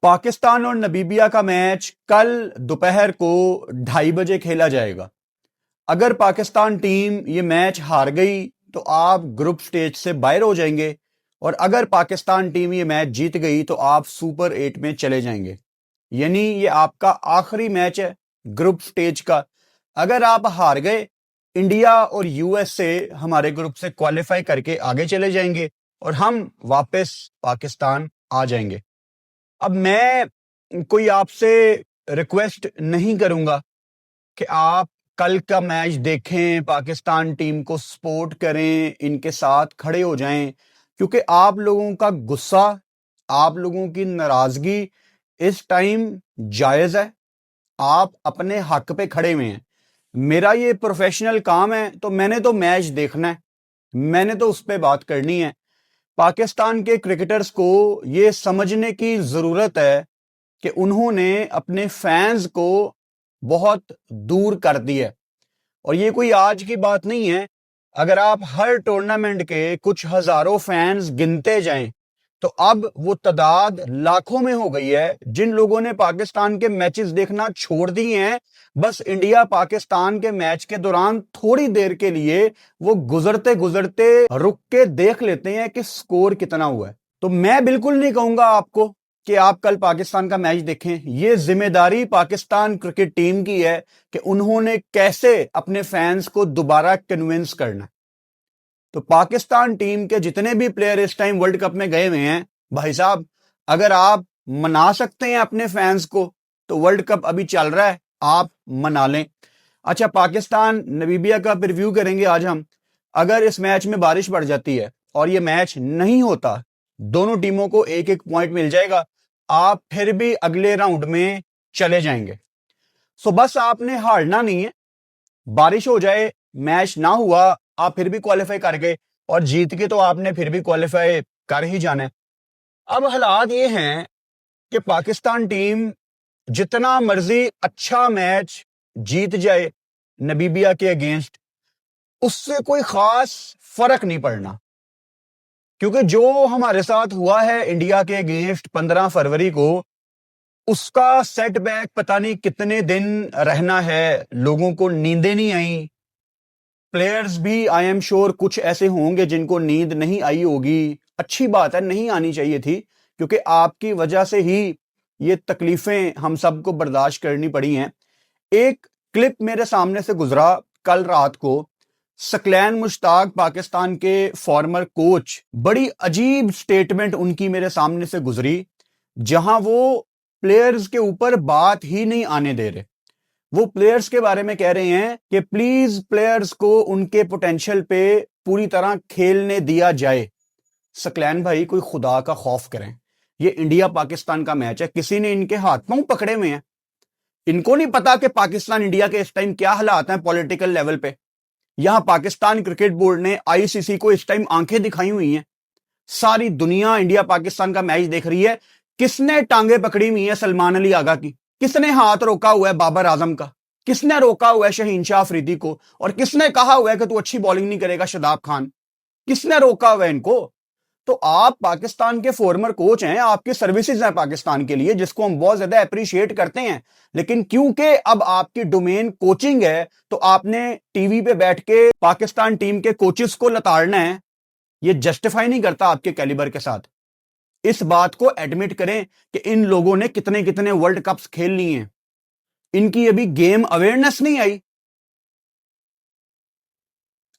पाकिस्तान और नमीबिया का मैच कल दोपहर को 2:30 बजे खेला जाएगा। अगर पाकिस्तान टीम ये मैच हार गई तो आप ग्रुप स्टेज से बाहर हो जाएंगे, और अगर पाकिस्तान टीम ये मैच जीत गई तो आप सुपर 8 में चले जाएंगे। यानी ये आपका आखिरी मैच है ग्रुप स्टेज का। अगर आप हार गए, इंडिया और यूएसए हमारे ग्रुप से क्वालिफाई करके आगे चले जाएंगे और हम वापस पाकिस्तान आ जाएंगे। अब मैं कोई आपसे रिक्वेस्ट नहीं करूंगा कि आप कल का मैच देखें, पाकिस्तान टीम को सपोर्ट करें, इनके साथ खड़े हो जाएं, क्योंकि आप लोगों का गुस्सा, आप लोगों की नाराजगी इस टाइम जायज है। आप अपने हक पे खड़े हुए हैं। मेरा ये प्रोफेशनल काम है, तो मैंने तो मैच देखना है, मैंने तो उस पर बात करनी है। पाकिस्तान के क्रिकेटर्स को ये समझने की जरूरत है कि उन्होंने अपने फैंस को बहुत दूर कर दिया है, और ये कोई आज की बात नहीं है। अगर आप हर टूर्नामेंट के कुछ हजारों फैंस गिनते जाएं तो अब वो तादाद लाखों में हो गई है जिन लोगों ने पाकिस्तान के मैचेस देखना छोड़ दिए हैं। बस इंडिया पाकिस्तान के मैच के दौरान थोड़ी देर के लिए वो गुजरते गुजरते रुक के देख लेते हैं कि स्कोर कितना हुआ है। तो मैं बिल्कुल नहीं कहूंगा आपको कि आप कल पाकिस्तान का मैच देखें। ये जिम्मेदारी पाकिस्तान क्रिकेट टीम की है कि उन्होंने कैसे अपने फैंस को दोबारा कन्विंस करना। तो पाकिस्तान टीम के जितने भी प्लेयर इस टाइम वर्ल्ड कप में गए हुए हैं, भाई साहब, अगर आप मना सकते हैं अपने फैंस को तो वर्ल्ड कप अभी चल रहा है, आप मना लें। अच्छा, पाकिस्तान नमीबिया का प्रीव्यू करेंगे आज हम। अगर इस मैच में बारिश पड़ जाती है और ये मैच नहीं होता, दोनों टीमों को एक एक पॉइंट मिल जाएगा, आप फिर भी अगले राउंड में चले जाएंगे। सो बस आपने हारना नहीं है। बारिश हो जाए, मैच ना हुआ, आप फिर भी क्वालिफाई कर गए, और जीत के तो आपने फिर भी क्वालिफाई कर ही जाना है। अब हालात ये हैं कि पाकिस्तान टीम जितना मर्जी अच्छा मैच जीत जाए नमीबिया के अगेंस्ट, उससे कोई खास फर्क नहीं पड़ना, क्योंकि जो हमारे साथ हुआ है इंडिया के अगेंस्ट 15 फरवरी को, उसका सेटबैक पता नहीं कितने दिन रहना है। लोगों को नींदें नहीं आई, प्लेयर्स भी आई एम श्योर कुछ ऐसे होंगे जिनको नींद नहीं आई होगी। अच्छी बात है, नहीं आनी चाहिए थी, क्योंकि आपकी वजह से ही ये तकलीफें हम सबको बर्दाश्त करनी पड़ी हैं। एक क्लिप मेरे सामने से गुजरा कल रात को। सकलैन मुश्ताक, पाकिस्तान के फॉर्मर कोच, बड़ी अजीब स्टेटमेंट उनकी मेरे सामने से गुजरी, जहां वो प्लेयर्स के ऊपर बात ही नहीं आने दे रहे। वो प्लेयर्स के बारे में कह रहे हैं कि प्लीज प्लेयर्स को उनके पोटेंशियल पे पूरी तरह खेलने दिया जाए। सकलैन भाई, कोई खुदा का खौफ करें। ये इंडिया पाकिस्तान का मैच है, किसी ने इनके हाथ पांव पकड़े हुए हैं। इनको नहीं पता कि पाकिस्तान इंडिया के इस टाइम क्या हालात हैं पॉलिटिकल लेवल पे। यहां पाकिस्तान क्रिकेट बोर्ड ने, आईसीसी को इस टाइम आंखें दिखाई हुई हैं। सारी दुनिया इंडिया पाकिस्तान का मैच देख रही है। किसने टांगे पकड़ी हुई है सलमान अली आगा की? किसने हाथ रोका हुआ है बाबर आजम का? किसने रोका हुआ है शहीन शाह अफरीदी को? और किसने कहा हुआ है कि तू अच्छी बॉलिंग नहीं करेगा शादाब खान? किसने रोका हुआ है इनको? तो आप पाकिस्तान के फॉर्मर कोच हैं, आपकी सर्विसेज हैं पाकिस्तान के लिए, जिसको हम बहुत ज्यादा अप्रिशिएट करते हैं। लेकिन क्योंकि अब आपकी डोमेन कोचिंग है, तो आपने टीवी पे बैठ के पाकिस्तान टीम के कोचेस को लताड़ना है। ये जस्टिफाई नहीं करता आपके कैलिबर के साथ। इस बात को एडमिट करें कि इन लोगों ने कितने कितने वर्ल्ड कप्स खेल लिए हैं, इनकी अभी गेम अवेयरनेस नहीं आई।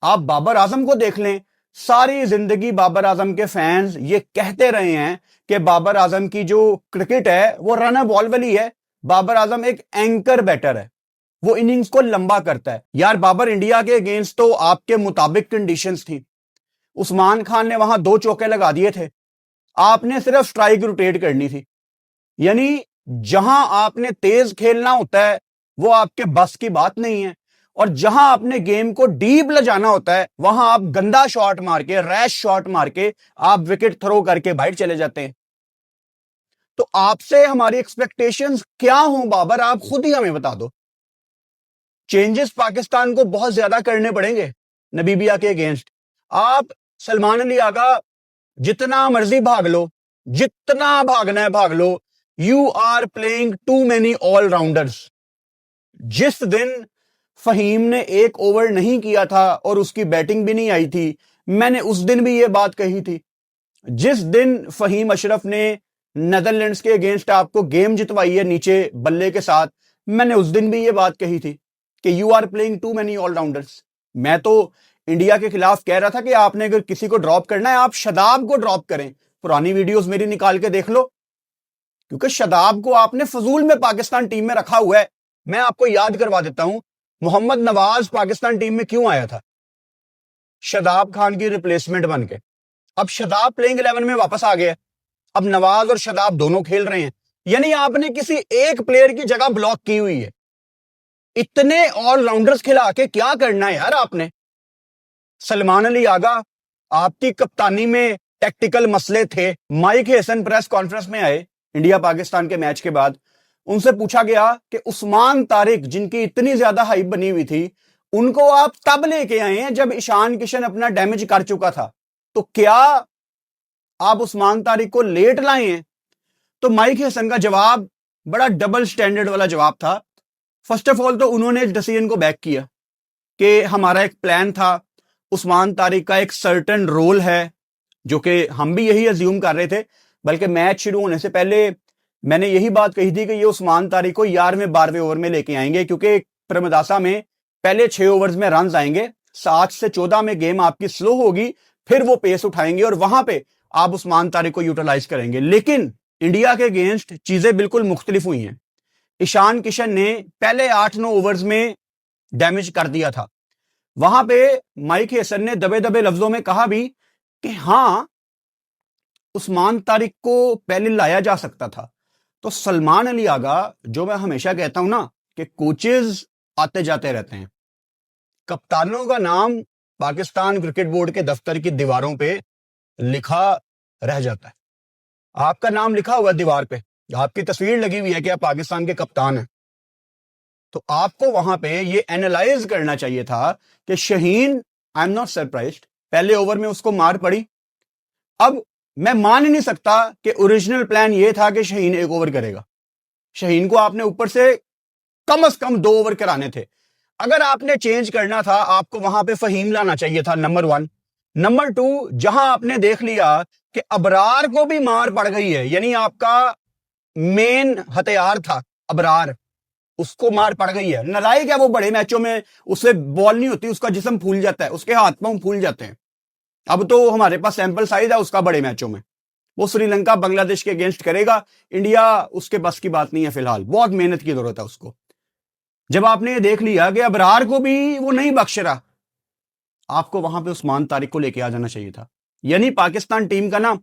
आप बाबर आजम को देख लें, सारी जिंदगी बाबर आजम के फैंस ये कहते रहे हैं कि बाबर आजम की जो क्रिकेट है वो रन बॉल वाली है। बाबर आजम एक एंकर बैटर है, वो इनिंग्स को लंबा करता है। यार, बाबर इंडिया के अगेंस्ट तो आपके मुताबिक कंडीशंस थी। उस्मान खान ने वहां 2 चौके लगा दिए थे, आपने सिर्फ स्ट्राइक रोटेट करनी थी। यानी जहां आपने तेज खेलना होता है वो आपके बस की बात नहीं है, और जहां आपने गेम को डीप ले जाना होता है वहां आप गंदा शॉट मार के, रैश शॉट मार के आप विकेट थ्रो करके बाहर चले जाते हैं। तो आपसे हमारी एक्सपेक्टेशंस क्या हो बाबर, आप खुद ही हमें बता दो। चेंजेस पाकिस्तान को बहुत ज्यादा करने पड़ेंगे नमीबिया के अगेंस्ट। आप सलमान अली आगा जितना मर्जी भाग लो, जितना भागना है भाग लो, you are playing too many allrounders. जिस दिन फहीम ने एक ओवर नहीं किया था और उसकी बैटिंग भी नहीं आई थी, मैंने उस दिन भी यह बात कही थी। जिस दिन फहीम अशरफ ने नेदरलैंड्स के अगेंस्ट आपको गेम जितवाई है नीचे बल्ले के साथ, मैंने उस दिन भी यह बात कही थी कि you are playing too many allrounders. मैं तो इंडिया के खिलाफ कह रहा था कि आपने अगर किसी को ड्रॉप करना है, आप शादाब को ड्रॉप करें। पुरानी वीडियोस मेरी निकाल के देख लो, क्योंकि शादाब को आपने फजूल में पाकिस्तान टीम में रखा हुआ है। मैं आपको याद करवा देता हूं, मोहम्मद नवाज पाकिस्तान टीम में क्यों आया था? शादाब खान की रिप्लेसमेंट बन के। अब शादाब प्लेइंग 11 में वापस आ गया, अब नवाज और शादाब दोनों खेल रहे हैं, यानी आपने किसी एक प्लेयर की जगह ब्लॉक की हुई है। इतने ऑलराउंडर्स खिला के क्या करना है यार आपने? सलमान अली आगा, आपकी कप्तानी में टेक्टिकल मसले थे। माइक हेसन प्रेस कॉन्फ्रेंस में आए इंडिया पाकिस्तान के मैच के बाद, उनसे पूछा गया कि उस्मान तारिक जिनकी इतनी ज्यादा हाइप बनी हुई थी, उनको आप तब लेके आए हैं जब ईशान किशन अपना डैमेज कर चुका था, तो क्या आप उस्मान तारिक को लेट लाए हैं? तो माइक हेसन का जवाब बड़ा डबल स्टैंडर्ड वाला जवाब था। फर्स्ट ऑफ ऑल तो उन्होंने इस डिसीजन को बैक किया कि हमारा एक प्लान था, उस्मान तारिक का एक सर्टेन रोल है, जो कि हम भी यही अज्यूम कर रहे थे। बल्कि मैच शुरू होने से पहले मैंने यही बात कही थी कि ये उस्मान तारिक को 11वें 12वें ओवर में लेके आएंगे, क्योंकि प्रेमदासा में पहले 6 ओवर्स में रन आएंगे, 7 से 14 में गेम आपकी स्लो होगी, फिर वो पेस उठाएंगे और वहां पे आप उस्मान तारिक को यूटिलाइज करेंगे। लेकिन इंडिया के अगेंस्ट चीजें बिल्कुल मुख्तलिफ हुई हैं। ईशान किशन ने पहले 8-9 ओवर्स में डैमेज कर दिया था। वहां पे माइक हेसन ने दबे दबे लफ्जों में कहा भी कि हां, उस्मान तारिक को पहले लाया जा सकता था। तो सलमान अली आगा, जो मैं हमेशा कहता हूं ना कि कोचेज आते जाते रहते हैं, कप्तानों का नाम पाकिस्तान क्रिकेट बोर्ड के दफ्तर की दीवारों पे लिखा रह जाता है। आपका नाम लिखा हुआ दीवार पे, आपकी तस्वीर लगी हुई है कि आप पाकिस्तान के कप्तान हैं। तो आपको वहां पे ये एनालाइज करना चाहिए था कि Shaheen, I am not surprised, पहले ओवर में उसको मार पड़ी। अब मैं मान ही नहीं सकता कि ओरिजिनल प्लान ये था कि शहीन 1 ओवर करेगा। शहीन को आपने ऊपर से कम 2 ओवर कराने थे। अगर आपने चेंज करना था, आपको वहां पे फहीम लाना चाहिए था, नंबर 1। नंबर 2, जहां आपने देख लिया कि अबरार को भी मार पड़ गई है, यानी आपका मेन हथियार था अबरार, उसको मार पड़ गई है। नालायक है वो, बड़े मैचों में उससे बॉल नहीं होती, उसका जिस्म फूल जाता है, उसके हाथ पांव फूल जाते हैं। अब तो हमारे पास सैंपल साइज है उसका बड़े मैचों में। वो श्रीलंका बांग्लादेश के अगेंस्ट करेगा, इंडिया उसके बस की बात नहीं है फिलहाल, बहुत मेहनत की जरूरत है उसको। जब आपने ये देख लिया कि अबरार को भी वो नहीं बख्श रहा, आपको वहां पे उस्मान तारिक को लेके आ जाना चाहिए था। यानी पाकिस्तान टीम का ना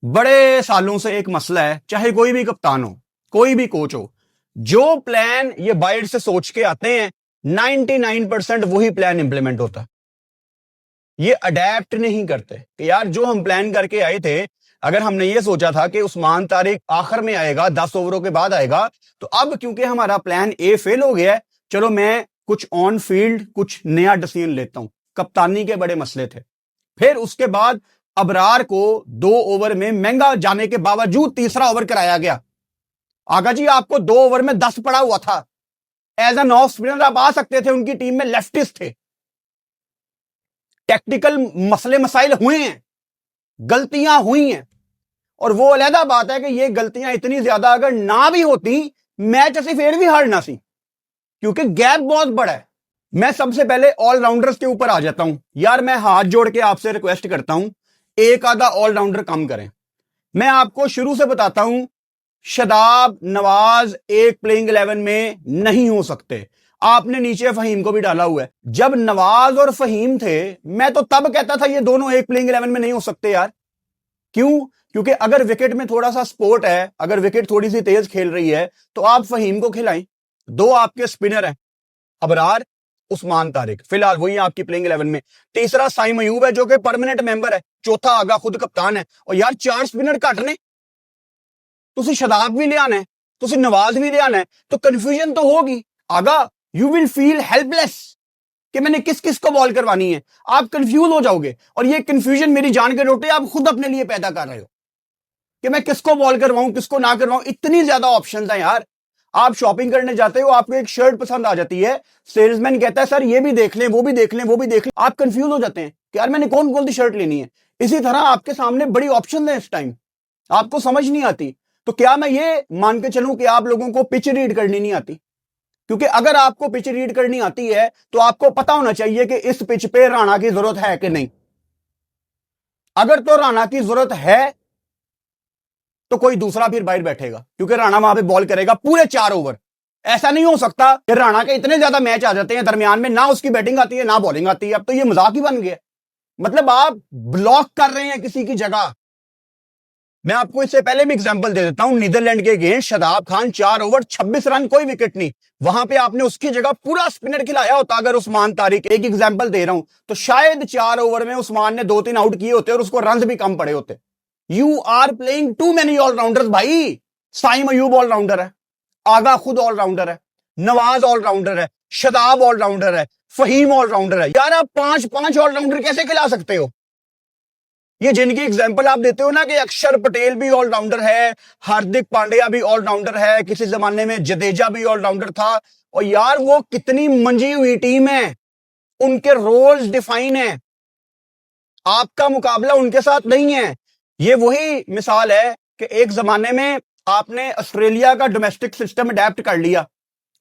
बड़े सालों से एक मसला है, चाहे कोई भी कप्तान हो, कोई भी कोच हो, जो प्लान ये बाइट से सोच के आते हैं 99% वही प्लान इंप्लीमेंट होता है। ये अडेप्ट नहीं करते कि यार जो हम प्लान करके आए थे, अगर हमने ये सोचा था कि उस्मान तारिक आखिर में आएगा, 10 ओवरों के बाद आएगा, तो अब क्योंकि हमारा प्लान ए फेल हो गया है, चलो मैं कुछ ऑन फील्ड कुछ नया डिसीजन लेता हूं। कप्तानी के बड़े मसले थे। फिर उसके बाद अबरार को 2 ओवर में महंगा जाने के बावजूद तीसरा ओवर कराया गया। आगा जी, आपको 2 ओवर में 10 पड़ा हुआ था, एज एन ऑफ स्पिनर आप आ सकते थे, उनकी टीम में लेफ्टिस्ट थे। टेक्निकल मसले मसाइल हुए हैं, गलतियां हुई हैं, और वो अलहदा बात है कि ये गलतियां इतनी ज्यादा अगर ना भी होती, मैच ऐसे फिर भी हारना सी, क्योंकि गैप बहुत बड़ा है। मैं सबसे पहले ऑलराउंडर्स के ऊपर आ जाता हूं। यार मैं हाथ जोड़ के आपसे रिक्वेस्ट करता हूं, एक आधा ऑलराउंडर कम करें। मैं आपको शुरू से बताता हूं, शादाब, नवाज एक प्लेइंग 11 में नहीं हो सकते। आपने नीचे फहीम को भी डाला हुआ है। जब नवाज और फहीम थे, मैं तो तब कहता था ये दोनों एक प्लेइंग 11 में नहीं हो सकते यार। क्यों? क्योंकि अगर विकेट में थोड़ा सा स्पोर्ट है, अगर विकेट थोड़ी सी तेज खेल रही है, तो आप फहीम को खिलाएं। 2 आपके स्पिनर हैं, अबरार, उस्मान तारिक, फिलहाल वही आपकी प्लेइंग 11 में। तीसरा साइम अयूब है जो कि परमानेंट मेंबर है। चौथा आगा खुद कप्तान है। और यार 4 स्पिनर घट ने, तुसी शादाब भी ले आना है, तुसी नवाज भी ले आना है, तो कंफ्यूजन तो होगी। आगा यू विल फील हेल्पलेस कि मैंने किस किस को बॉल करवानी है। आप कंफ्यूज हो जाओगे, और ये कंफ्यूजन मेरी जान के रोटे आप खुद अपने लिए पैदा कर रहे हो। कि मैं किसको बॉल करवाऊं किसको ना करवाऊं, इतनी ज्यादा ऑप्शंस हैं यार। आप शॉपिंग करने जाते हो, आपको एक शर्ट पसंद आ जाती है, सेल्समैन कहता है सर ये भी देख लें, वो भी देख लें, वो भी देख लें, आप कंफ्यूज हो जाते हैं कि यार मैंने कौन कौन सी शर्ट लेनी है। इसी तरह आपके सामने बड़ी ऑप्शन है इस टाइम, आपको समझ नहीं आती। तो क्या मैं ये मान के चलूं कि आप लोगों को पिच रीड करनी नहीं आती? क्योंकि अगर आपको पिच रीड करनी आती है तो आपको पता होना चाहिए कि इस पिच पे राणा की जरूरत है कि नहीं। अगर तो राणा की जरूरत है तो कोई दूसरा फिर बाहर बैठेगा, क्योंकि राणा वहां पे बॉल करेगा पूरे 4 ओवर। ऐसा नहीं हो सकता कि राणा के इतने ज्यादा मैच आ जाते हैं दरमियान में, ना उसकी बैटिंग आती है ना बॉलिंग आती है। अब तो ये मजाक ही बन गया, मतलब आप ब्लॉक कर रहे हैं किसी की जगह। मैं आपको इससे पहले भी एग्जांपल दे देता हूं, नीदरलैंड के against Shadab Khan 4 over 26 run, कोई विकेट नहीं। वहां पे आपने उसकी जगह पूरा स्पिनर खिलाया होता अगर उस्मान तारिक, एक एग्जांपल दे रहा हूं, तो शायद 4 ओवर में उस्मान ने 2-3 आउट किए होते और उसको रन भी कम पड़े होते। You are playing too many allrounders भाई। साइम अयूब ऑलराउंडर है, आगा खुद ऑलराउंडर है, नवाज ऑलराउंडर है, शदाब ऑलराउंडर है, फहीम ऑलराउंडर है। यार आप 5-5 ऑलराउंडर कैसे खिला सकते हो? ये जिनकी एग्जांपल आप देते हो ना कि अक्षर पटेल भी ऑलराउंडर है, हार्दिक पांड्या भी ऑलराउंडर है, किसी जमाने में जडेजा भी ऑलराउंडर था, और यार वो कितनी मंजी हुई टीम है, उनके रोल्स डिफाइन है, आपका मुकाबला उनके साथ नहीं है। ये वही मिसाल है कि एक जमाने में आपने ऑस्ट्रेलिया का डोमेस्टिक सिस्टम अडेप्ट कर लिया,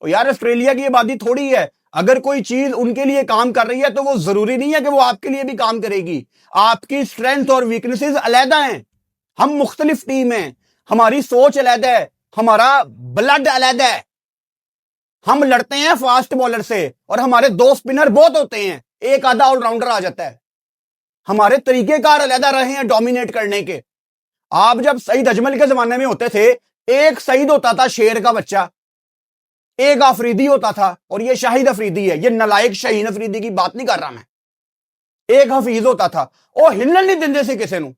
और यार ऑस्ट्रेलिया की आबादी थोड़ी है, अगर कोई चीज उनके लिए काम कर रही है तो वो जरूरी नहीं है कि वो आपके लिए भी काम करेगी। आपकी स्ट्रेंथ और वीकनेसेस अलग हैं, हम मुख्तलिफ टीम हैं, हमारी सोच अलग है, हमारा ब्लड अलग है। हम लड़ते हैं फास्ट बॉलर से और हमारे 2 स्पिनर बहुत होते हैं, एक आधा ऑलराउंडर आ जाता है। हमारे तरीकेकार अलग रहे हैं डोमिनेट करने के। आप जब सईद अजमल के जमाने में होते थे, एक सईद होता था शेर का बच्चा, एक अफरीदी होता था, और ये शाहिद अफरीदी है, ये नलायक शाहीन अफरीदी की बात नहीं कर रहा मैं। एक हफीज होता था, वो हिलन नहीं देंदे से किसी को,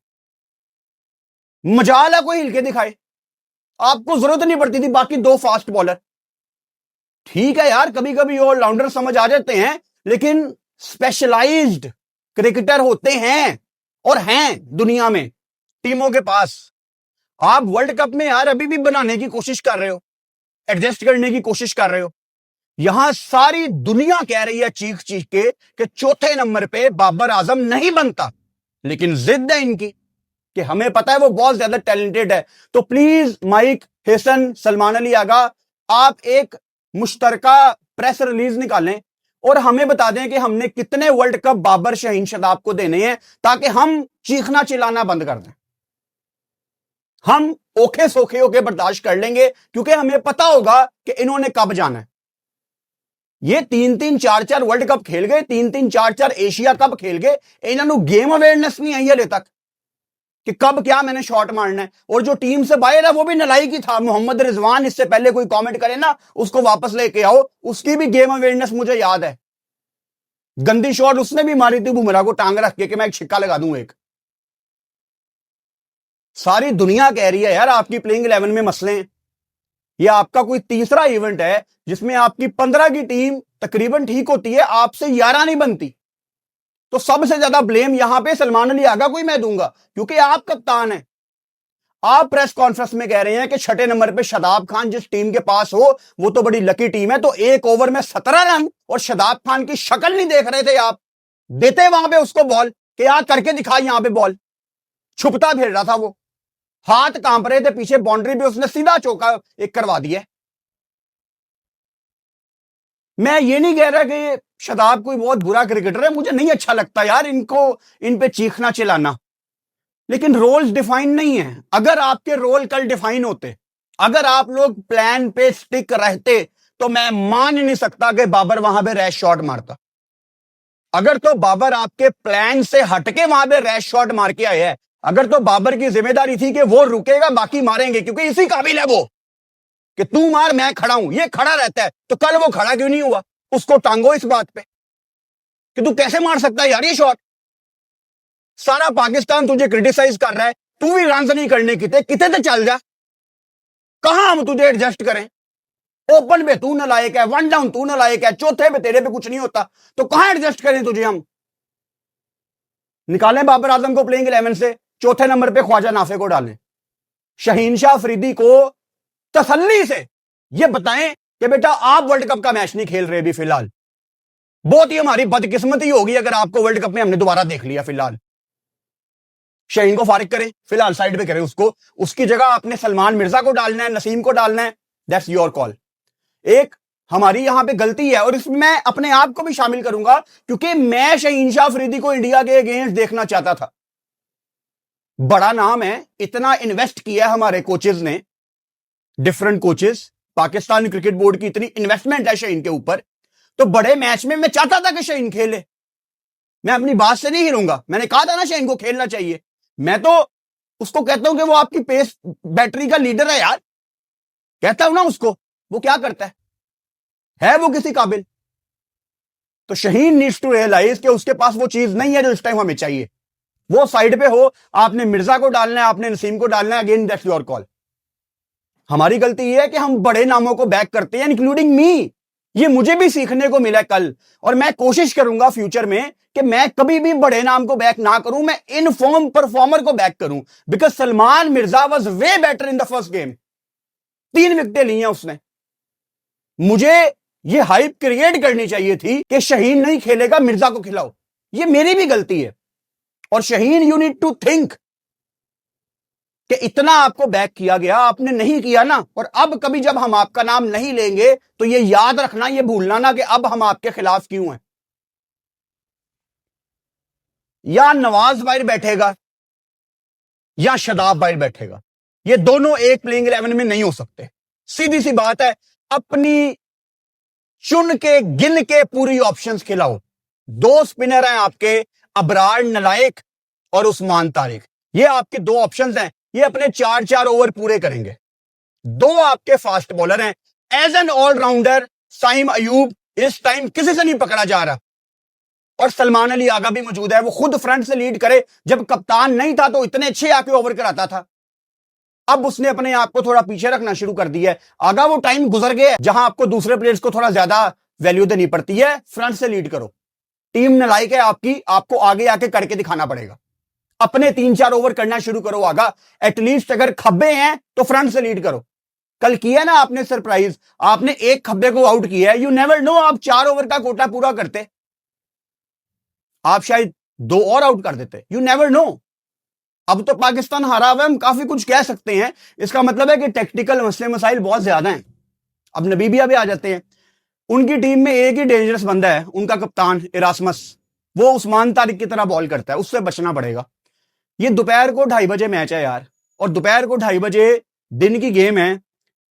मजाल है कोई हिल के दिखाए, आपको जरूरत नहीं पड़ती थी बाकी 2 फास्ट बॉलर। ठीक है यार, कभी कभी ऑलराउंडर समझ आ जाते हैं, लेकिन स्पेशलाइज्ड क्रिकेटर होते हैं और हैं दुनिया में टीमों के पास। आप वर्ल्ड कप में यार अभी भी बनाने की कोशिश कर रहे हो, एडजस्ट करने की कोशिश कर रहे हो। यहां सारी दुनिया कह रही है चीख चीख के कि चौथे नंबर पे बाबर आजम नहीं बनता, लेकिन जिद है इनकी कि हमें पता है वो बहुत ज्यादा टैलेंटेड है। तो please Mike Hesson, Salman Ali Agha, आप एक मुश्तरका प्रेस रिलीज निकालें और हमें बता दें कि हमने कितने वर्ल्ड कप बाबर शाहीन शादाब को देने हैं, ताकि हम चीखना चिल्लाना बंद कर दें। हम ओखे सोखे होके बर्दाश्त कर लेंगे, क्योंकि हमें पता होगा कि इन्होंने कब जाना है। ये 3-3 4-4 वर्ल्ड कप खेल गए, 3-3 4-4 एशिया कप खेल गए, इन्होंने गेम अवेयरनेस नहीं आई हले तक कि कब क्या मैंने शॉट मारना है। और जो टीम से बाहर है वो भी नलायक ही था, मोहम्मद रिजवान, इससे पहले कोई कमेंट करे ना उसको वापस लेके आओ, उसकी भी गेम अवेयरनेस मुझे याद है। गंदी शॉट उसने भी मारी थी बुमराह को टांग रख के कि मैं एक छिक्का लगा दूं एक। सारी दुनिया कह रही है यार आपकी प्लेइंग 11 में मसले हैं। ये आपका कोई तीसरा इवेंट है जिसमें आपकी 15 की टीम तकरीबन ठीक होती है, आपसे 11 नहीं बनती। तो सबसे ज्यादा ब्लेम यहां पे सलमान अली आगा को ही मैं दूंगा, क्योंकि आप कप्तान हैं। आप प्रेस कॉन्फ्रेंस में कह रहे हैं कि 6ठे नंबर पे शादाब खान जिस टीम के पास हो वो तो बड़ी लकी टीम है, तो 1 ओवर में 17 रन और शादाब खान की शक्ल नहीं देख रहे थे आप? देते वहां पे उसको बॉल कि यार करके दिखा, यहां पे बॉल छुपता फिर रहा था, वो हाथ कांप रहे थे पीछे, बाउंड्री पे उसने सीधा चौका एक करवा दिया। मैं ये नहीं कह रहा कि शादाब कोई बहुत बुरा क्रिकेटर है, मुझे नहीं अच्छा लगता यार इनको, इन पे चीखना चिल्लाना, लेकिन रोल्स डिफाइन नहीं है। अगर आपके रोल कल डिफाइन होते, अगर आप लोग प्लान पे स्टिक रहते, तो मैं मान नहीं सकता कि बाबर वहां पे रैश शॉट मारता। अगर तो बाबर आपके प्लान से हटके वहां पे रैश शॉट मार के आया है, अगर तो बाबर की जिम्मेदारी थी कि वो रुकेगा बाकी मारेंगे, क्योंकि इसी काबिल है वो कि तू मार मैं खड़ा हूं, ये खड़ा रहता है, तो कल वो खड़ा क्यों नहीं हुआ? उसको टांगो इस बात पे कि तू कैसे मार सकता है यार ये शॉट। सारा पाकिस्तान तुझे क्रिटिसाइज कर रहा है, तू भी रन नहीं करने कितने तो चल जा, कहां हम तुझे एडजस्ट करें? ओपन पे तू नालायक है, 1 डाउन तू नालायक है, चौथे पे तेरे पे कुछ नहीं होता, तो कहां एडजस्ट करें तुझे हम? निकालें बाबर आजम को प्लेइंग 11 से, चौथे नंबर पे ख्वाजा नाफे को डालें। शहीन शाह अफरीदी को तसल्ली से ये बताएं कि बेटा आप वर्ल्ड कप का मैच नहीं खेल रहे अभी फिलहाल, बहुत ही हमारी बदकिस्मती होगी अगर आपको वर्ल्ड कप में हमने दोबारा देख लिया। फिलहाल शहीन को फारिग करें, फिलहाल साइड पे करें उसको, उसकी जगह आपने सलमान मिर्जा को डालना है, नसीम को डालना है, दैट्स योर कॉल। एक हमारी यहां पे गलती है और इसमें मैं अपने आप को भी शामिल करूंगा क्योंकि मैं शहीन शाह अफरीदी को इंडिया के अगेंस्ट देखना चाहता था। बड़ा नाम है, इतना इन्वेस्ट किया है हमारे कोचेज ने, different coaches, Pakistan cricket board की इतनी इन्वेस्टमेंट है शहीन के ऊपर, तो बड़े मैच में मैं चाहता था कि शहीन खेले। मैं अपनी बात से नहीं हिलूंगा, मैंने कहा था ना शहीन को खेलना चाहिए। मैं तो उसको कहता हूं कि वो आपकी पेस बैटरी का लीडर है यार, कहता हूं ना उसको, वो क्या करता है वो किसी काबिल? तो शहीन नीड्स टू रियलाइज कि उसके पास वो चीज नहीं है जो इस टाइम हमें चाहिए। वो साइड पे हो, आपने मिर्जा को डालना है, आपने नसीम को डालना है, अगेन दैट्स योर कॉल। हमारी गलती यह है कि हम बड़े नामों को बैक करते हैं, इंक्लूडिंग मी। ये मुझे भी सीखने को मिला कल, और मैं कोशिश करूंगा फ्यूचर में कि मैं कभी भी बड़े नाम को बैक ना करूं, मैं इन फॉर्म परफॉर्मर को बैक करूं, because Salman Mirza was way better in the first game. 3 विकेटें ली हैं उसने। मुझे ये हाइप क्रिएट करनी चाहिए थी कि शहीन नहीं खेलेगा, मिर्जा को खिलाओ। ये मेरी भी गलती है। और Shaheen, you need to think कि इतना आपको बैक किया गया, आपने नहीं किया ना, और अब कभी जब हम आपका नाम नहीं लेंगे तो ये याद रखना, ये भूलना ना कि अब हम आपके खिलाफ क्यों हैं। या नवाज बाहर बैठेगा या शादाब बाहर बैठेगा, ये दोनों एक प्लेइंग 11 में नहीं हो सकते। सीधी सी बात है, अपनी चुन के गिन के पूरी ऑप्शंस खिलाओ। 2 स्पिनर हैं आपके, अबरार नलायक और उस्मान तारिक, ये आपके 2 ऑप्शंस हैं, ये अपने 4-4 ओवर पूरे करेंगे। 2 आपके फास्ट बॉलर हैं। As an allrounder Saim Ayub इस टाइम किसी से नहीं पकड़ा जा रहा, और सलमान अली आगा भी मौजूद है, वो खुद फ्रंट से लीड करे। जब कप्तान नहीं था तो इतने अच्छे आके ओवर कराता था, अब उसने अपने आप को थोड़ा पीछे रखना शुरू कर दिया है। आगा वो टाइम गुजर गया जहां आपको दूसरे प्लेयर्स को थोड़ा ज्यादा वैल्यू देनी पड़ती है। फ्रंट से लीड करो, टीम नालायक है आपकी, आपको आगे आके करके दिखाना पड़ेगा। अपने 3-4 ओवर करना शुरू करो आगा, एटलीस्ट अगर खब्बे हैं तो फ्रंट से लीड करो। कल किया ना आपने सरप्राइज, आपने एक खब्बे को आउट किया है। यू नेवर नो, आप 4 ओवर का कोटा पूरा करते, आप शायद 2 और आउट कर देते। You never know. अब तो पाकिस्तान हारा हुआ है, हम काफी कुछ कह सकते हैं, इसका मतलब है कि टेक्निकल मसले मसाइल बहुत ज्यादा हैं। अब नबीबिया भी आ जाते हैं, उनकी टीम में एक ही डेंजरस बंदा है, उनका कप्तान इरासमस, वो उस्मान तारिक की तरह बॉल करता है, उससे बचना पड़ेगा। ये दोपहर को 2:30 बजे मैच है यार, और दोपहर को 2:30 बजे दिन की गेम है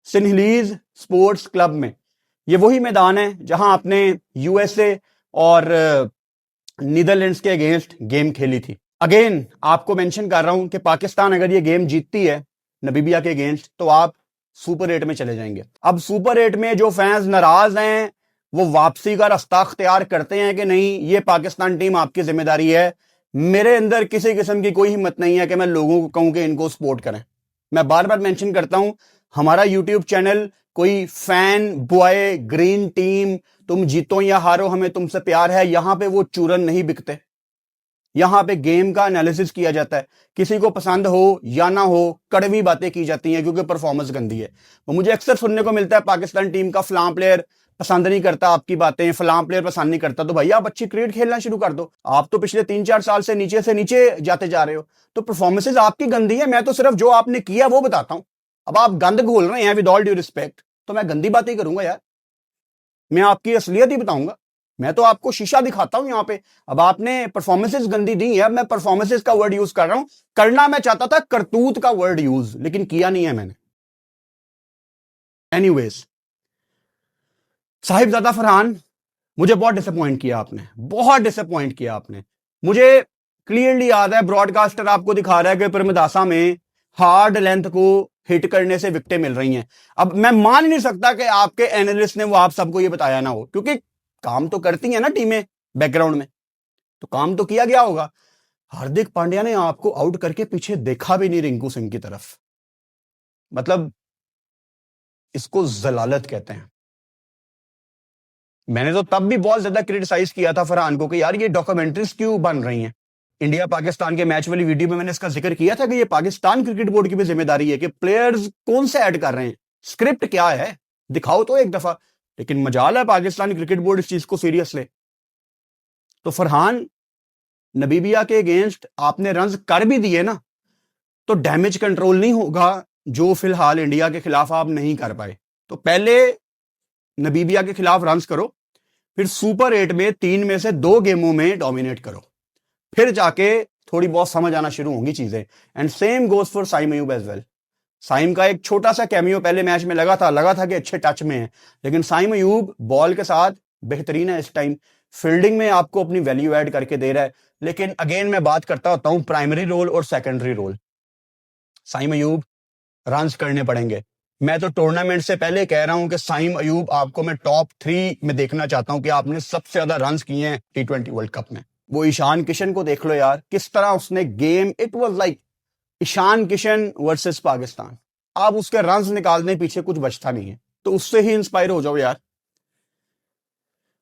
सिनहलीज स्पोर्ट्स क्लब में। ये वही मैदान है जहां आपने यूएसए और नीदरलैंड्स के अगेंस्ट गेम खेली थी। अगेन आपको मेंशन कर रहा हूं कि पाकिस्तान अगर ये गेम जीतती है नबीबिया के अगेंस्ट तो आप सुपर 8 में चले जाएंगे। अब सुपर 8 में जो फैंस नाराज हैं वो वापसी का रास्ता अख्तियार करते हैं कि नहीं, ये पाकिस्तान टीम आपकी जिम्मेदारी है। मेरे अंदर किसी किस्म की कोई हिम्मत नहीं है कि मैं लोगों को कहूं कि इनको सपोर्ट करें। मैं बार बार मेंशन करता हूं, हमारा यूट्यूब चैनल कोई फैन बॉय ग्रीन टीम तुम जीतो या हारो हमें तुमसे प्यार है, यहां पे वो चूरन नहीं बिकते। यहां पे गेम का एनालिसिस किया जाता है, किसी को पसंद हो या ना हो कड़वी बातें की जाती हैं क्योंकि परफॉर्मेंस गंदी है। वो मुझे अक्सर सुनने को मिलता है पाकिस्तान टीम का फलां प्लेयर पसंद नहीं करता आपकी बातें, फलां प्लेयर पसंद नहीं करता। तो भैया आप अच्छी क्रिकेट खेलना शुरू कर दो, आप तो पिछले 3-4 साल से नीचे जाते जा रहे हो, तो परफॉर्मेंसेज आपकी गंदी है। मैं तो सिर्फ जो आपने किया वो बताता हूं। अब आप गंद घोल रहे हैं विद ऑल ड्यू रिस्पेक्ट, तो मैं गंदी बातें करूंगा यार, मैं आपकी असलियत ही बताऊंगा। मैं तो आपको शीशा दिखाता हूं यहां पे। अब आपने परफॉर्मेंसेस गंदी दी है, अब मैं परफॉर्मेंसेस का वर्ड यूज कर रहा हूं। करना मैं चाहता था करतूत का वर्ड यूज, लेकिन किया नहीं है मैंने। एनीवेज, साहिबजादा फरहान, मुझे बहुत डिसअपॉइंट किया आपने, बहुत डिसअपॉइंट किया आपने। मुझे क्लियरली याद है ब्रॉडकास्टर आपको दिखा रहा है कि प्रमदासा में हार्ड लेंथ को हिट करने से विकेटें मिल रही हैं। अब मैं मान नहीं सकता कि आपके एनालिस्ट ने वो आप सबको ये बताया ना हो, क्योंकि काम तो करती हैं ना टीमें बैकग्राउंड में, तो काम तो किया गया होगा। हार्दिक पांड्या ने आपको आउट करके पीछे देखा भी नहीं रिंकू सिंह की तरफ, मतलब इसको जलालत कहते हैं। मैंने तो तब भी बहुत ज्यादा क्रिटिसाइज किया था फरहान को कि यार ये डॉक्यूमेंट्रीज क्यों बन रही हैं, इंडिया पाकिस्तान के मैच वाली वीडियो में मैंने इसका जिक्र किया था कि ये पाकिस्तान क्रिकेट बोर्ड की भी जिम्मेदारी है कि प्लेयर्स कौन से ऐड कर रहे हैं, स्क्रिप्ट क्या है, दिखाओ तो एक दफा। लेकिन मजाल है पाकिस्तान क्रिकेट बोर्ड इस चीज को सीरियस ले। तो फरहान, नबीबिया के अगेंस्ट आपने रन कर भी दिए ना, तो डैमेज कंट्रोल नहीं होगा जो फिलहाल इंडिया के खिलाफ आप नहीं कर पाए। तो पहले नबीबिया के खिलाफ रन करो, फिर सुपर 8 में 3 में से 2 गेमों में डोमिनेट करो, फिर जाके थोड़ी बहुत समझ आना शुरू होंगी चीजें। And same goes for Saim Ayub as well. Saim का एक छोटा सा कैमियो पहले मैच में लगा था कि अच्छे टच में है, लेकिन साइम अयूब बॉल के साथ बेहतरीन है इस टाइम, फील्डिंग में आपको अपनी वैल्यू ऐड करके दे रहा है। लेकिन अगेन मैं बात करता होता हूं प्राइमरी रोल और secondary role. Saim Ayub run करने पड़ेंगे। मैं तो टूर्नामेंट से पहले कह रहा हूं कि साइम अयूब आपको मैं टॉप 3 में देखना चाहता हूं कि आपने सबसे ज्यादा रन किए हैं T20 वर्ल्ड कप में। वो ईशान किशन को देख लो यार, किस तरह उसने game, it was like Ishan Kishan versus Pakistan. आप उसके रन्स निकालने पीछे कुछ बचता नहीं है, तो उससे ही इंस्पायर हो जाओ यार।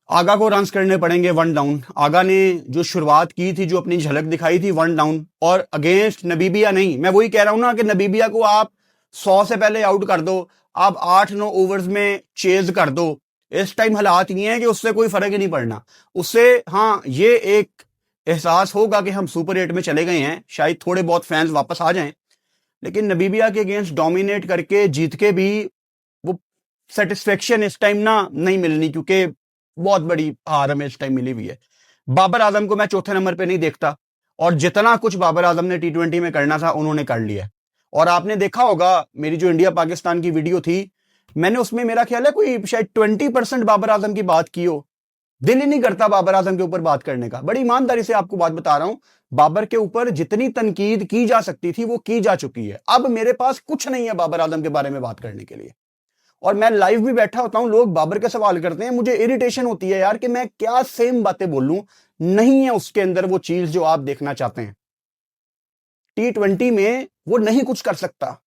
आगा को रन्स करने पड़ेंगे 1 डाउन। आगा ने जो शुरुआत की थी, जो अपनी झलक दिखाई थी 1 डाउन, और अगेंस्ट नबीबिया नहीं। मैं वही कह रहा हूं ना कि नबीबिया को आप 100 से पहले आउट कर दो, आप 8-9 ओवर्स में चेज कर दो। इस टाइम हालात ये हैं कि उससे कोई फर्क ही नहीं पड़ना। उससे हाँ ये एक एहसास होगा कि हम सुपर 8 में चले गए हैं, शायद थोड़े बहुत फैंस वापस आ जाएं, लेकिन नबीबिया के अगेंस्ट डोमिनेट करके जीत के भी वो सेटिस्फेक्शन इस टाइम ना नहीं मिलनी, क्योंकि बहुत बड़ी हार हमें इस टाइम मिली हुई है। बाबर आजम को मैं चौथे नंबर पे नहीं देखता, और जितना कुछ बाबर आजम ने T20 में करना था उन्होंने कर लिया। और आपने देखा होगा मेरी जो इंडिया पाकिस्तान की वीडियो थी, मैंने उसमें मेरा ख्याल है कोई शायद 20% बाबर आजम की बात की हो। दिल ही नहीं करता बाबर आजम के ऊपर बात करने का, बड़ी ईमानदारी से आपको बात बता रहा हूं। बाबर के ऊपर जितनी तनकीद की जा सकती थी वो की जा चुकी है। अब मेरे पास कुछ नहीं है बाबर आजम के बारे में बात करने के लिए। और मैं लाइव भी बैठा होता हूं, लोग बाबर के सवाल करते हैं, मुझे इरिटेशन होती है यार कि मैं क्या सेम बातें बोलूं। नहीं है उसके अंदर वो चीज जो आप देखना चाहते हैं। T20 में वो नहीं कुछ कर सकता।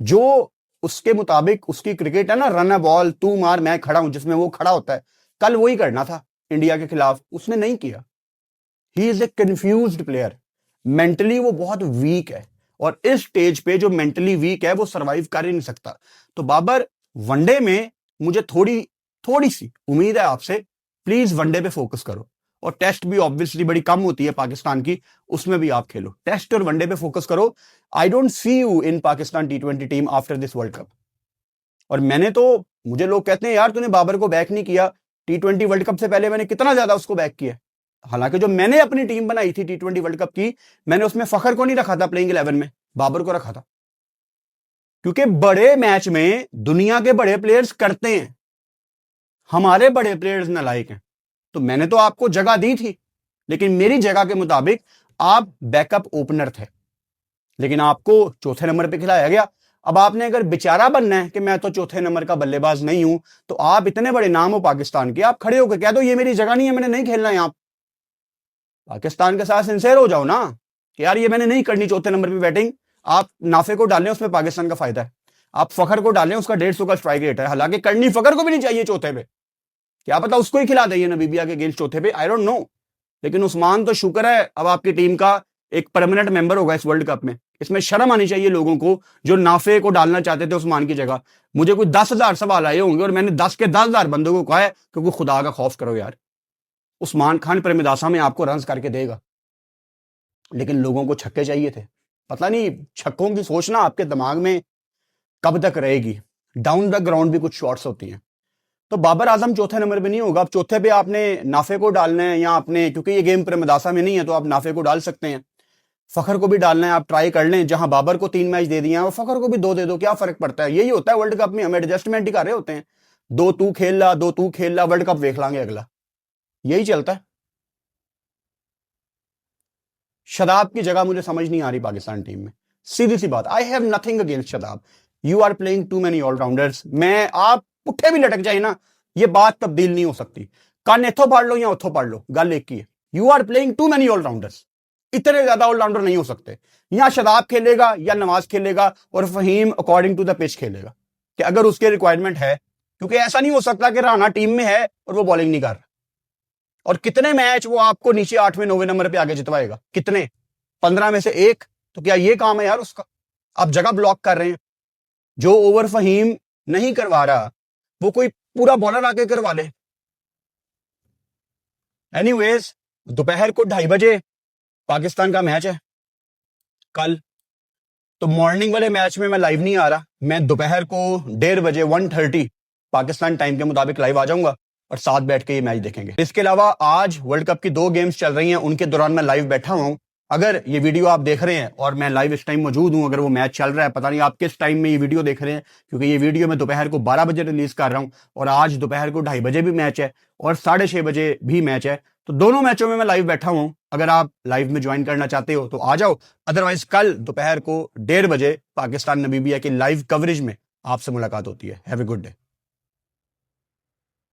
जो उसके मुताबिक उसकी क्रिकेट है ना, रन अ बॉल, तू मार मैं खड़ा हूं, जिसमें वो खड़ा होता है, कल वही करना था इंडिया के खिलाफ, उसने नहीं किया। He is a confused player, mentally वो बहुत वीक है, और इस स्टेज पे जो मेंटली वीक है वो सरवाइव कर ही नहीं सकता। तो बाबर, वनडे में मुझे थोड़ी सी उम्मीद है आपसे, प्लीज वनडे पे फोकस करो। और टेस्ट भी ऑब्वियसली बड़ी कम होती है पाकिस्तान की, उसमें भी आप खेलो। टेस्ट और वनडे पे फोकस करो। I don't see you in Pakistan T20 team after this world cup. और मुझे लोग कहते हैं यार तूने बाबर को बैक नहीं किया, T20 वर्ल्ड कप से पहले मैंने कितना ज्यादा उसको बैक किया। हालांकि जो मैंने अपनी टीम बनाई थी T20 वर्ल्ड कप की, मैंने उसमें फखर को नहीं रखा था प्लेइंग 11 में, बाबर को रखा था। क्योंकि बड़े मैच में दुनिया के बड़े प्लेयर्स करते हैं, हमारे बड़े प्लेयर्स नालायक हैं। तो मैंने तो आपको जगह दी थी, लेकिन मेरी जगह के मुताबिक आप बैकअप ओपनर थे, लेकिन आपको चौथे नंबर पे खिलाया गया। अब आपने अगर बेचारा बनना है कि मैं तो चौथे नंबर का बल्लेबाज नहीं हूं, तो आप इतने बड़े नाम हो पाकिस्तान के, आप खड़े होकर कह दो ये मेरी जगह नहीं है, मैंने नहीं खेलना है। आप पाकिस्तान के साथ सिंसेयर हो जाओ ना कि यार ये मैंने नहीं करनी चौथे नंबर पे बैटिंग। आप नाफे को डालें, उसमें पाकिस्तान का फायदा है। आप फखर को डालें, उसका 150 का स्ट्राइक रेट है, हालांकि करनी फखर को भी नहीं चाहिए चौथे पे, क्या पता उसको ही खिला दे नबीबिया के अगेंस्ट चौथे पे, आई डोंट नो। लेकिन उस्मान तो शुक्र है अब आपकी टीम का एक परमानेंट मेंबर होगा इस वर्ल्ड कप में। इसमें शर्म आनी चाहिए लोगों को जो नाफे को डालना चाहते थे उस्मान की जगह। मुझे कोई 10,000 सवाल आए होंगे और मैंने 10 के 10,000 बंदों को कहा है क्योंकि खुदा का खौफ करो यार, उस्मान खान प्रेमदासा में आपको रन करके देगा। लेकिन लोगों को छक्के चाहिए थे। पता नहीं छक्कों की सोचना आपके दिमाग में कब तक रहेगी। डाउन द ग्राउंड भी कुछ शॉट्स होती हैं। तो बाबर आजम चौथे नंबर पे नहीं होगा। अब चौथे पे आपने नाफे को डालना है, या आपने, क्योंकि ये गेम प्रेमदासा में नहीं है तो आप नाफे को डाल सकते हैं, फखर को भी डालना है, आप ट्राई कर लें। जहां बाबर को 3 मैच दे दिए हैं और फखर को भी 2 दे दो, क्या फर्क पड़ता है। यही होता है वर्ल्ड कप में, हम एडजस्टमेंट ही कर रहे होते हैं। 2 तू खेल ला, 2 तू खेल ला, वर्ल्ड कप देख लांगे अगला, यही चलता है। शदाब की जगह मुझे समझ नहीं आ रही पाकिस्तान टीम में, सीधी सी बात। I have nothing against Shadab, you are playing too many allrounders. मैं आप पुट्ठे भी लटक जाए ना, ये बात तब्दील नहीं हो सकती। कान इथों पढ़ लो या उथों पढ़ लो, गल एक ही है। You are playing too many allrounders, इतने ज्यादा ऑलराउंडर नहीं हो सकते। या शदाब खेलेगा या नवाज खेलेगा और Faheem according to the pitch खेलेगा, कि अगर उसके रिक्वायरमेंट है। क्योंकि ऐसा नहीं हो सकता कि राना टीम में है और वो बॉलिंग नहीं कर रहा, और कितने मैच वो आपको नीचे 8वें 9वें नंबर पे आगे जितवाएगा? कितने? 15 में से एक? तो क्या ये काम है यार उसका? आप जगह ब्लॉक कर रहे हैं। जो ओवर फहीम नहीं करवा रहा वो कोई पूरा बॉलर आके करवा ले। एनीवेज, दोपहर को 2:30 बजे पाकिस्तान का मैच है कल। तो मॉर्निंग वाले मैच में मैं लाइव नहीं आ रहा, मैं दोपहर को 1:30 बजे 1:30 पाकिस्तान टाइम के मुताबिक लाइव आ जाऊंगा और साथ बैठ के ये मैच देखेंगे। इसके अलावा आज वर्ल्ड कप की 2 गेम्स चल रही हैं, उनके दौरान मैं लाइव बैठा हुआ हूं। अगर ये वीडियो आप देख रहे हैं और मैं लाइव इस टाइम मौजूद हूं, अगर वो मैच चल रहा है, पता नहीं आप किस टाइम में ये वीडियो देख रहे हैं, क्योंकि ये वीडियो मैं दोपहर को 12 बजे रिलीज कर रहा हूं और आज दोपहर को 2:30 बजे भी मैच है और 6:30 बजे भी मैच है। तो दोनों मैचों में मैं लाइव बैठा हूं। अगर आप लाइव में ज्वाइन करना चाहते हो तो आ जाओ, अदरवाइज कल दोपहर को 1:30 बजे पाकिस्तान नमीबिया की लाइव कवरेज में आपसे मुलाकात होती है। Have a good day.